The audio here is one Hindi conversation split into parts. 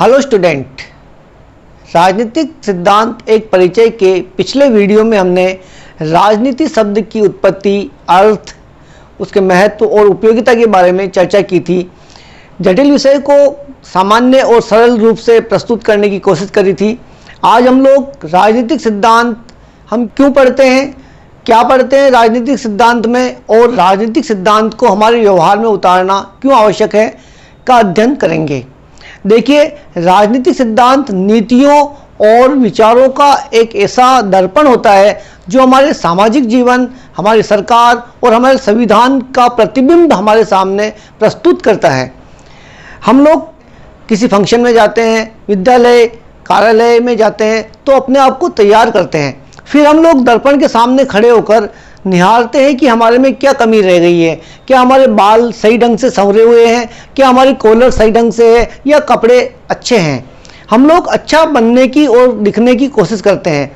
हेलो स्टूडेंट, राजनीतिक सिद्धांत एक परिचय के पिछले वीडियो में हमने राजनीति शब्द की उत्पत्ति, अर्थ, उसके महत्व और उपयोगिता के बारे में चर्चा की थी। जटिल विषय को सामान्य और सरल रूप से प्रस्तुत करने की कोशिश करी थी। आज हम लोग राजनीतिक सिद्धांत हम क्यों पढ़ते हैं, क्या पढ़ते हैं राजनीतिक सिद्धांत में, और राजनीतिक सिद्धांत को हमारे व्यवहार में उतारना क्यों आवश्यक है का अध्ययन करेंगे। देखिए, राजनीतिक सिद्धांत नीतियों और विचारों का एक ऐसा दर्पण होता है जो हमारे सामाजिक जीवन, हमारी सरकार और हमारे संविधान का प्रतिबिंब हमारे सामने प्रस्तुत करता है। हम लोग किसी फंक्शन में जाते हैं, विद्यालय, कार्यालय में जाते हैं तो अपने आप को तैयार करते हैं। फिर हम लोग दर्पण के सामने खड़े होकर निहारते हैं कि हमारे में क्या कमी रह गई है, क्या हमारे बाल सही ढंग से संवरे हुए हैं, क्या हमारी कॉलर सही ढंग से है, या कपड़े अच्छे हैं। हम लोग अच्छा बनने की और दिखने की कोशिश करते हैं।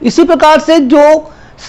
इसी प्रकार से जो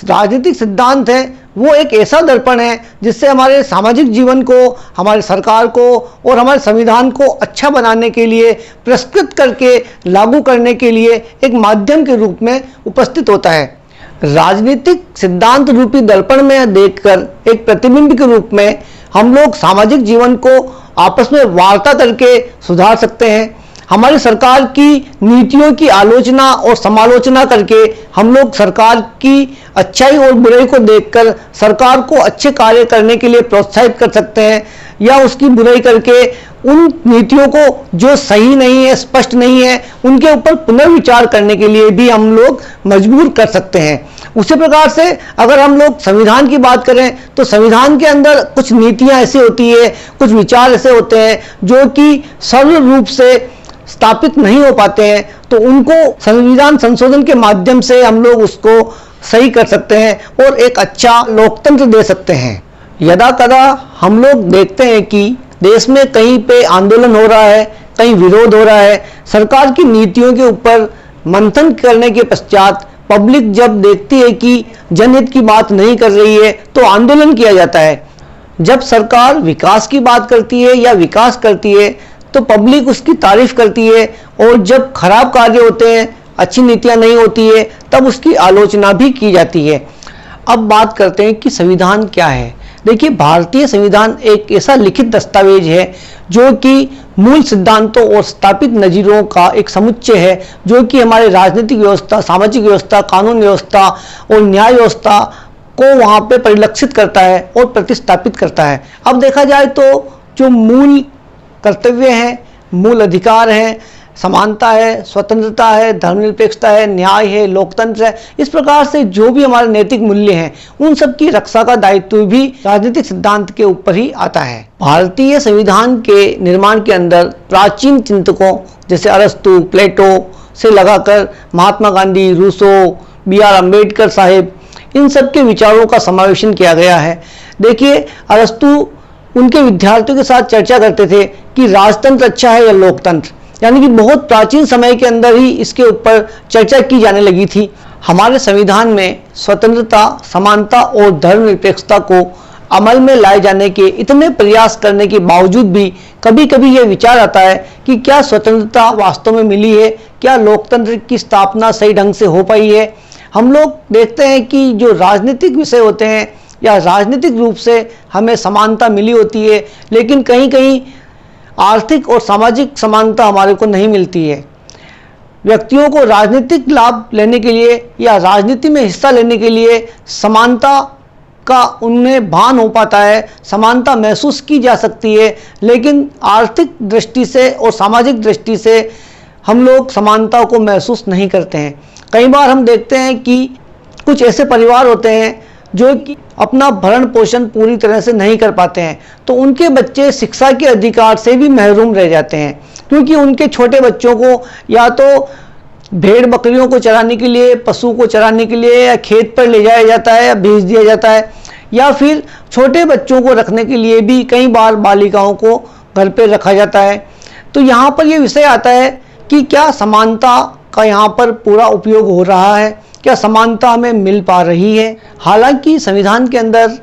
राजनीतिक सिद्धांत है वो एक ऐसा दर्पण है जिससे हमारे सामाजिक जीवन को, हमारी सरकार को और हमारे संविधान को अच्छा बनाने के लिए, पुरस्कृत करके लागू करने के लिए एक माध्यम के रूप में उपस्थित होता है। राजनीतिक सिद्धांत रूपी दर्पण में देखकर एक प्रतिबिंब के रूप में हम लोग सामाजिक जीवन को आपस में वार्ता करके सुधार सकते हैं। हमारी सरकार की नीतियों की आलोचना और समालोचना करके हम लोग सरकार की अच्छाई और बुराई को देखकर सरकार को अच्छे कार्य करने के लिए प्रोत्साहित कर सकते हैं, या उसकी बुराई करके उन नीतियों को जो सही नहीं है, स्पष्ट नहीं है, उनके ऊपर पुनर्विचार करने के लिए भी हम लोग मजबूर कर सकते हैं। उसी प्रकार से अगर हम लोग संविधान की बात करें तो संविधान के अंदर कुछ नीतियां ऐसी होती है, कुछ विचार ऐसे होते हैं जो कि सरल रूप से स्थापित नहीं हो पाते हैं, तो उनको संविधान संशोधन के माध्यम से हम लोग उसको सही कर सकते हैं और एक अच्छा लोकतंत्र दे सकते हैं। यदा कदा हम लोग देखते हैं कि देश में कहीं पे आंदोलन हो रहा है, कहीं विरोध हो रहा है, सरकार की नीतियों के ऊपर मंथन करने के पश्चात पब्लिक जब देखती है कि जनहित की बात नहीं कर रही है तो आंदोलन किया जाता है। जब सरकार विकास की बात करती है या विकास करती है तो पब्लिक उसकी तारीफ करती है, और जब खराब कार्य होते हैं, अच्छी नीतियां नहीं होती है, तब उसकी आलोचना भी की जाती है। अब बात करते हैं कि संविधान क्या है। देखिए, भारतीय संविधान एक ऐसा लिखित दस्तावेज है जो कि मूल सिद्धांतों और स्थापित नजीरों का एक समुच्चय है, जो कि हमारे राजनीतिक व्यवस्था, सामाजिक व्यवस्था, कानून व्यवस्था और न्याय व्यवस्था को वहाँ पे परिलक्षित करता है और प्रतिस्थापित करता है। अब देखा जाए तो जो मूल कर्तव्य हैं, मूल अधिकार हैं, समानता है, स्वतंत्रता है, धर्मनिरपेक्षता है, न्याय है, लोकतंत्र है, इस प्रकार से जो भी हमारे नैतिक मूल्य हैं उन सब की रक्षा का दायित्व भी राजनीतिक सिद्धांत के ऊपर ही आता है। भारतीय संविधान के निर्माण के अंदर प्राचीन चिंतकों जैसे अरस्तु, प्लेटो से लगाकर महात्मा गांधी, रूसो, B.R. अम्बेडकर साहेब, इन सब के विचारों का समावेशन किया गया है। देखिए, अरस्तु उनके विद्यार्थियों के साथ चर्चा करते थे कि राजतंत्र अच्छा है या लोकतंत्र, यानी कि बहुत प्राचीन समय के अंदर ही इसके ऊपर चर्चा की जाने लगी थी। हमारे संविधान में स्वतंत्रता, समानता और धर्मनिरपेक्षता को अमल में लाए जाने के इतने प्रयास करने के बावजूद भी कभी कभी यह विचार आता है कि क्या स्वतंत्रता वास्तव में मिली है, क्या लोकतंत्र की स्थापना सही ढंग से हो पाई है। हम लोग देखते हैं कि जो राजनीतिक विषय होते हैं या राजनीतिक रूप से हमें समानता मिली होती है, लेकिन कहीं कहीं आर्थिक और सामाजिक समानता हमारे को नहीं मिलती है। व्यक्तियों को राजनीतिक लाभ लेने के लिए या राजनीति में हिस्सा लेने के लिए समानता का उनमें भान हो पाता है, समानता महसूस की जा सकती है, लेकिन आर्थिक दृष्टि से और सामाजिक दृष्टि से हम लोग समानता को महसूस नहीं करते हैं। कई बार हम देखते हैं कि कुछ ऐसे परिवार होते हैं जो कि अपना भरण पोषण पूरी तरह से नहीं कर पाते हैं, तो उनके बच्चे शिक्षा के अधिकार से भी महरूम रह जाते हैं, क्योंकि उनके छोटे बच्चों को या तो भेड़ बकरियों को चराने के लिए, पशु को चराने के लिए या खेत पर ले जाया जाता है या भेज दिया जाता है, या फिर छोटे बच्चों को रखने के लिए भी कई बार बालिकाओं को घर पर रखा जाता है। तो यहाँ पर यह विषय आता है कि क्या समानता का यहाँ पर पूरा उपयोग हो रहा है, क्या समानता हमें मिल पा रही है। हालांकि संविधान के अंदर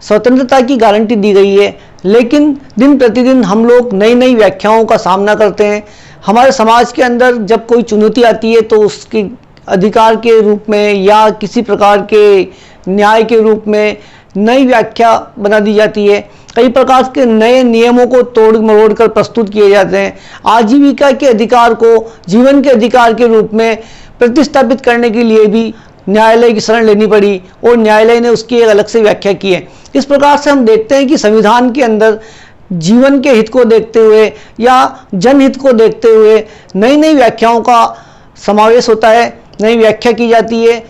स्वतंत्रता की गारंटी दी गई है, लेकिन दिन प्रतिदिन हम लोग नई नई व्याख्याओं का सामना करते हैं। हमारे समाज के अंदर जब कोई चुनौती आती है तो उसके अधिकार के रूप में या किसी प्रकार के न्याय के रूप में नई व्याख्या बना दी जाती है। कई प्रकार के नए नियमों को तोड़ मरोड़ कर प्रस्तुत किए जाते हैं। आजीविका के अधिकार को जीवन के अधिकार के रूप में प्रतिस्थापित करने के लिए भी न्यायालय की शरण लेनी पड़ी और न्यायालय ने उसकी एक अलग से व्याख्या की है। इस प्रकार से हम देखते हैं कि संविधान के अंदर जीवन के हित को देखते हुए या जनहित को देखते हुए नई नई व्याख्याओं का समावेश होता है, नई व्याख्या की जाती है।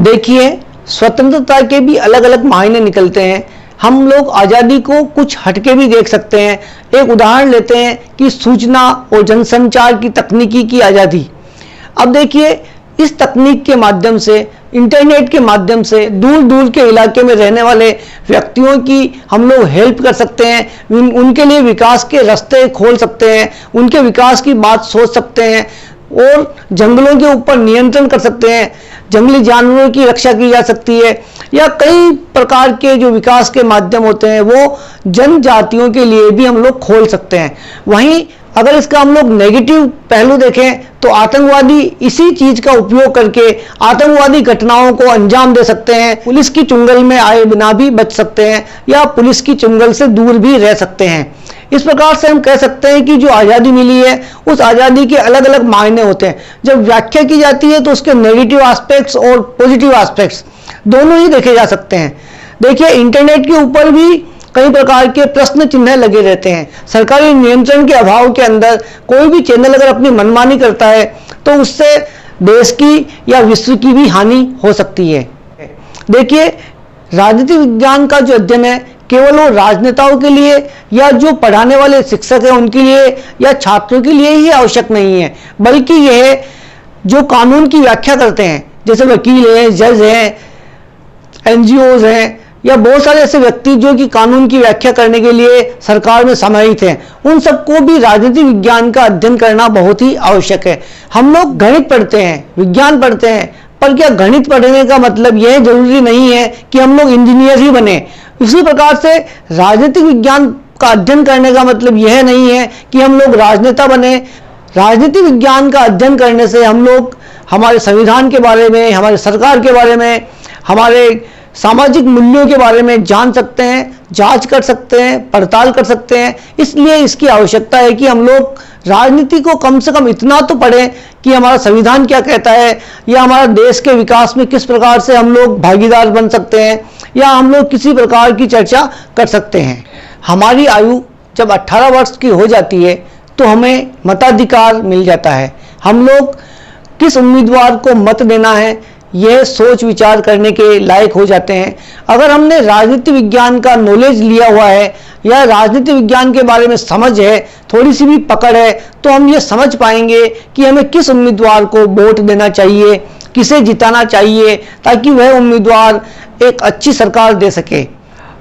देखिए, स्वतंत्रता के भी अलग अलग मायने निकलते हैं। हम लोग आज़ादी को कुछ हटके भी देख सकते हैं। एक उदाहरण लेते हैं कि सूचना और जनसंचार की तकनीकी की आज़ादी। अब देखिए, इस तकनीक के माध्यम से, इंटरनेट के माध्यम से दूर दूर के इलाके में रहने वाले व्यक्तियों की हम लोग हेल्प कर सकते हैं, उनके लिए विकास के रास्ते खोल सकते हैं, उनके विकास की बात सोच सकते हैं और जंगलों के ऊपर नियंत्रण कर सकते हैं। जंगली जानवरों की रक्षा की जा सकती है या कई प्रकार के जो विकास के माध्यम होते हैं वो जनजातियों के लिए भी हम लोग खोल सकते हैं। वहीं अगर इसका हम लोग नेगेटिव पहलू देखें तो आतंकवादी इसी चीज का उपयोग करके आतंकवादी घटनाओं को अंजाम दे सकते हैं। पुलिस की चुंगल में आए बिना भी बच सकते हैं या पुलिस की चुंगल से दूर भी रह सकते हैं। इस प्रकार से हम कह सकते हैं कि जो आज़ादी मिली है उस आज़ादी के अलग अलग मायने होते हैं। जब व्याख्या की जाती है तो उसके नेगेटिव एस्पेक्ट्स और पॉजिटिव एस्पेक्ट्स दोनों ही देखे जा सकते हैं। देखिए, इंटरनेट के ऊपर भी कई प्रकार के प्रश्न चिन्ह लगे रहते हैं। सरकारी नियंत्रण के अभाव के अंदर कोई भी चैनल अगर अपनी मनमानी करता है तो उससे देश की या विश्व की भी हानि हो सकती है। देखिए, राजनीति विज्ञान का जो अध्ययन है केवल वो राजनेताओं के लिए या जो पढ़ाने वाले शिक्षक हैं उनके लिए या छात्रों के लिए ही आवश्यक नहीं है, बल्कि यह जो कानून की व्याख्या करते हैं, जैसे वकील हैं, जज हैं, एनजीओज हैं या बहुत सारे ऐसे व्यक्ति जो कि कानून की व्याख्या करने के लिए सरकार में समाहित हैं, उन सबको भी राजनीति विज्ञान का अध्ययन करना बहुत ही आवश्यक है। हम लोग गणित पढ़ते हैं, विज्ञान पढ़ते हैं, पर क्या गणित पढ़ने का मतलब यह जरूरी नहीं है कि हम लोग इंजीनियर ही बने। इसी प्रकार से राजनीतिक विज्ञान का अध्ययन करने का मतलब यह नहीं है कि हम लोग राजनेता बने। राजनीतिक विज्ञान का अध्ययन करने से हम लोग हमारे संविधान के बारे में, हमारे सरकार के बारे में, हमारे सामाजिक मूल्यों के बारे में जान सकते हैं, जांच कर सकते हैं, पड़ताल कर सकते हैं। इसलिए इसकी आवश्यकता है कि हम लोग राजनीति को कम से कम इतना तो पढ़ें कि हमारा संविधान क्या कहता है या हमारा देश के विकास में किस प्रकार से हम लोग भागीदार बन सकते हैं या हम लोग किसी प्रकार की चर्चा कर सकते हैं। हमारी आयु जब 18 वर्ष की हो जाती है तो हमें मताधिकार मिल जाता है। हम लोग किस उम्मीदवार को मत देना है यह सोच विचार करने के लायक हो जाते हैं। अगर हमने राजनीति विज्ञान का नॉलेज लिया हुआ है या राजनीति विज्ञान के बारे में समझ है, थोड़ी सी भी पकड़ है, तो हम ये समझ पाएंगे कि हमें किस उम्मीदवार को वोट देना चाहिए, किसे जिताना चाहिए, ताकि वह उम्मीदवार एक अच्छी सरकार दे सके।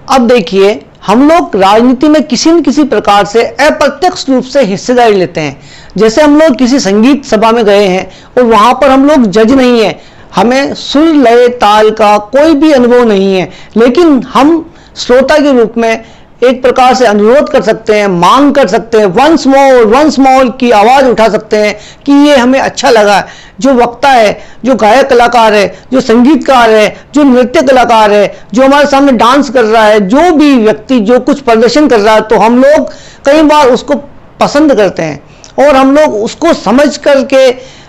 अब देखिए, हम लोग राजनीति में किसी न किसी प्रकार से अप्रत्यक्ष रूप से हिस्सेदारी लेते हैं। जैसे हम लोग किसी संगीत सभा में गए हैं और वहां पर हम लोग जज नहीं है, हमें सुर लय ताल का कोई भी अनुभव नहीं है, लेकिन हम श्रोता के रूप में एक प्रकार से अनुरोध कर सकते हैं, मांग कर सकते हैं, वंस मोर की आवाज उठा सकते हैं कि ये हमें अच्छा लगा। जो वक्ता है, जो गायक कलाकार है, जो संगीतकार है, जो नृत्य कलाकार है, जो हमारे सामने डांस कर रहा है, जो भी व्यक्ति जो कुछ प्रदर्शन कर रहा है, तो हम लोग कई बार उसको पसंद करते हैं और हम लोग उसको समझ करके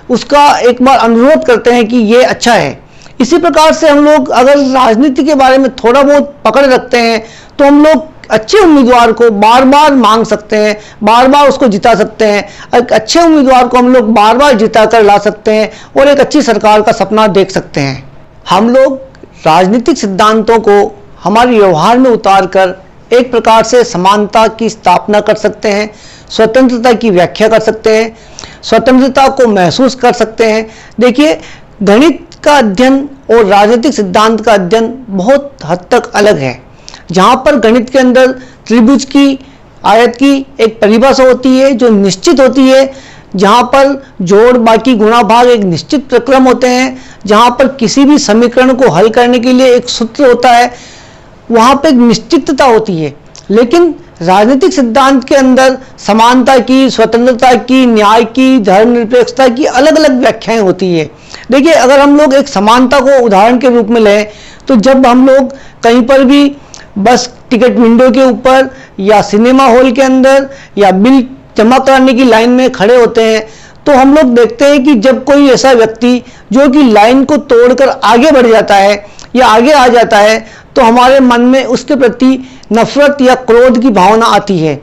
उसका एक बार अनुरोध करते हैं कि ये अच्छा है। इसी प्रकार से हम लोग अगर राजनीति के बारे में थोड़ा बहुत पकड़ रखते हैं तो हम लोग अच्छे उम्मीदवार को बार बार मांग सकते हैं, बार बार उसको जिता सकते हैं। एक अच्छे उम्मीदवार को हम लोग बार बार जिता कर ला सकते हैं और एक अच्छी सरकार का सपना देख सकते हैं। हम लोग राजनीतिक सिद्धांतों को हमारे व्यवहार में उतार कर एक प्रकार से समानता की स्थापना कर सकते हैं, स्वतंत्रता की व्याख्या कर सकते हैं, स्वतंत्रता को महसूस कर सकते हैं। देखिए, गणित का अध्ययन और राजनीतिक सिद्धांत का अध्ययन बहुत हद तक अलग है। जहां पर गणित के अंदर त्रिभुज की, आयत की एक परिभाषा होती है जो निश्चित होती है, जहां पर जोड़, बाकी, गुणा, भाग एक निश्चित प्रक्रम होते हैं, जहां पर किसी भी समीकरण को हल करने के लिए एक सूत्र होता है, वहां पर एक निश्चितता होती है। लेकिन राजनीतिक सिद्धांत के अंदर समानता की, स्वतंत्रता की, न्याय की, धर्मनिरपेक्षता की अलग अलग व्याख्याएं होती है। देखिए, अगर हम लोग एक समानता को उदाहरण के रूप में लें तो जब हम लोग कहीं पर भी बस टिकट विंडो के ऊपर या सिनेमा हॉल के अंदर या बिल जमा कराने की लाइन में खड़े होते हैं तो हम लोग देखते हैं कि जब कोई ऐसा व्यक्ति जो कि लाइन को तोड़कर आगे बढ़ जाता है या आगे आ जाता है तो हमारे मन में उसके प्रति नफरत या क्रोध की भावना आती है।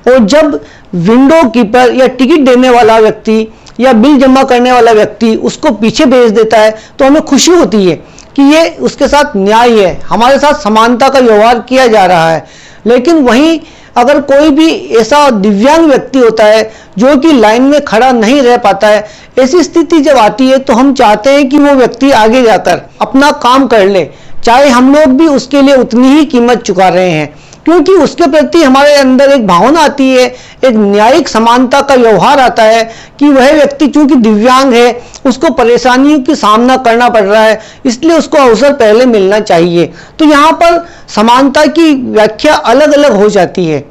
और जब विंडो कीपर या टिकट देने वाला व्यक्ति या बिल जमा करने वाला व्यक्ति उसको पीछे भेज देता है तो हमें खुशी होती है कि ये उसके साथ न्याय है, हमारे साथ समानता का व्यवहार किया जा रहा है। लेकिन वहीं अगर कोई भी ऐसा दिव्यांग व्यक्ति होता है जो कि लाइन में खड़ा नहीं रह पाता है, ऐसी स्थिति जब आती है तो हम चाहते हैं कि वो व्यक्ति आगे जाकर अपना काम कर ले, चाहे हम लोग भी उसके लिए उतनी ही कीमत चुका रहे हैं, क्योंकि उसके प्रति हमारे अंदर एक भावना आती है, एक न्यायिक समानता का व्यवहार आता है कि वह व्यक्ति चूंकि दिव्यांग है, उसको परेशानियों की सामना करना पड़ रहा है, इसलिए उसको अवसर पहले मिलना चाहिए। तो यहाँ पर समानता की व्याख्या अलग अलग हो जाती है।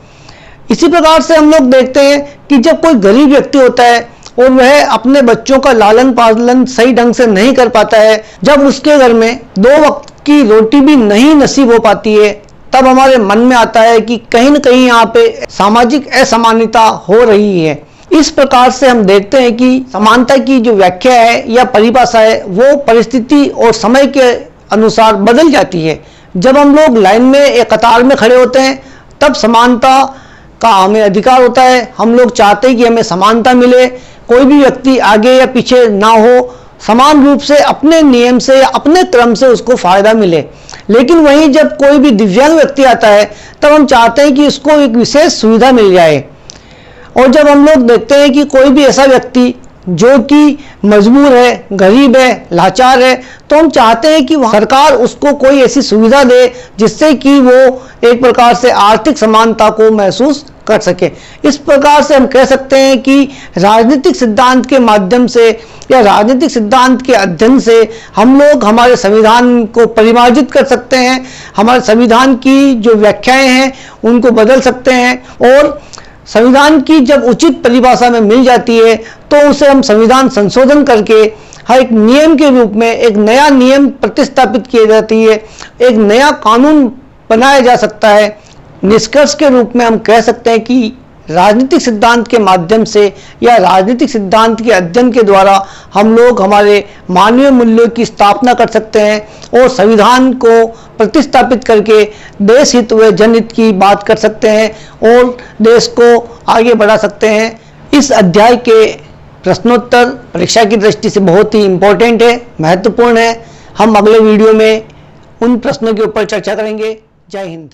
इसी प्रकार से हम लोग देखते हैं कि जब कोई गरीब व्यक्ति होता है और वह अपने बच्चों का लालन पालन सही ढंग से नहीं कर पाता है, जब उसके घर में 2 वक्त की रोटी भी नहीं नसीब हो पाती है, तब हमारे मन में आता है कि कहीं न कहीं यहाँ पे सामाजिक असमानता हो रही है। इस प्रकार से हम देखते हैं कि समानता की जो व्याख्या है या परिभाषा है वो परिस्थिति और समय के अनुसार बदल जाती है। जब हम लोग लाइन में एक कतार में खड़े होते हैं तब समानता का हमें अधिकार होता है, हम लोग चाहते हैं कि हमें समानता मिले, कोई भी व्यक्ति आगे या पीछे ना हो, समान रूप से अपने नियम से या अपने क्रम से उसको फायदा मिले। लेकिन वहीं जब कोई भी दिव्यांग व्यक्ति आता है तब हम चाहते हैं कि उसको एक विशेष सुविधा मिल जाए। और जब हम लोग देखते हैं कि कोई भी ऐसा व्यक्ति जो कि मजबूर है, गरीब है, लाचार है, तो हम चाहते हैं कि सरकार उसको कोई ऐसी सुविधा दे जिससे कि वो एक प्रकार से आर्थिक समानता को महसूस कर सके। इस प्रकार से हम कह सकते हैं कि राजनीतिक सिद्धांत के माध्यम से या राजनीतिक सिद्धांत के अध्ययन से हम लोग हमारे संविधान को परिमार्जित कर सकते हैं, हमारे संविधान की जो व्याख्याएं हैं उनको बदल सकते हैं, और संविधान की जब उचित परिभाषा में मिल जाती है तो उसे हम संविधान संशोधन करके हर एक नियम के रूप में एक नया नियम प्रतिस्थापित किया जाती है, एक नया कानून बनाया जा सकता है। निष्कर्ष के रूप में हम कह सकते हैं कि राजनीतिक सिद्धांत के माध्यम से या राजनीतिक सिद्धांत के अध्ययन के द्वारा हम लोग हमारे मानवीय मूल्यों की स्थापना कर सकते हैं और संविधान को प्रतिस्थापित करके देश हित व जनहित की बात कर सकते हैं और देश को आगे बढ़ा सकते हैं। इस अध्याय के प्रश्नोत्तर परीक्षा की दृष्टि से बहुत ही इम्पोर्टेंट है, महत्वपूर्ण है। हम अगले वीडियो में उन प्रश्नों के ऊपर चर्चा करेंगे। जय हिंद।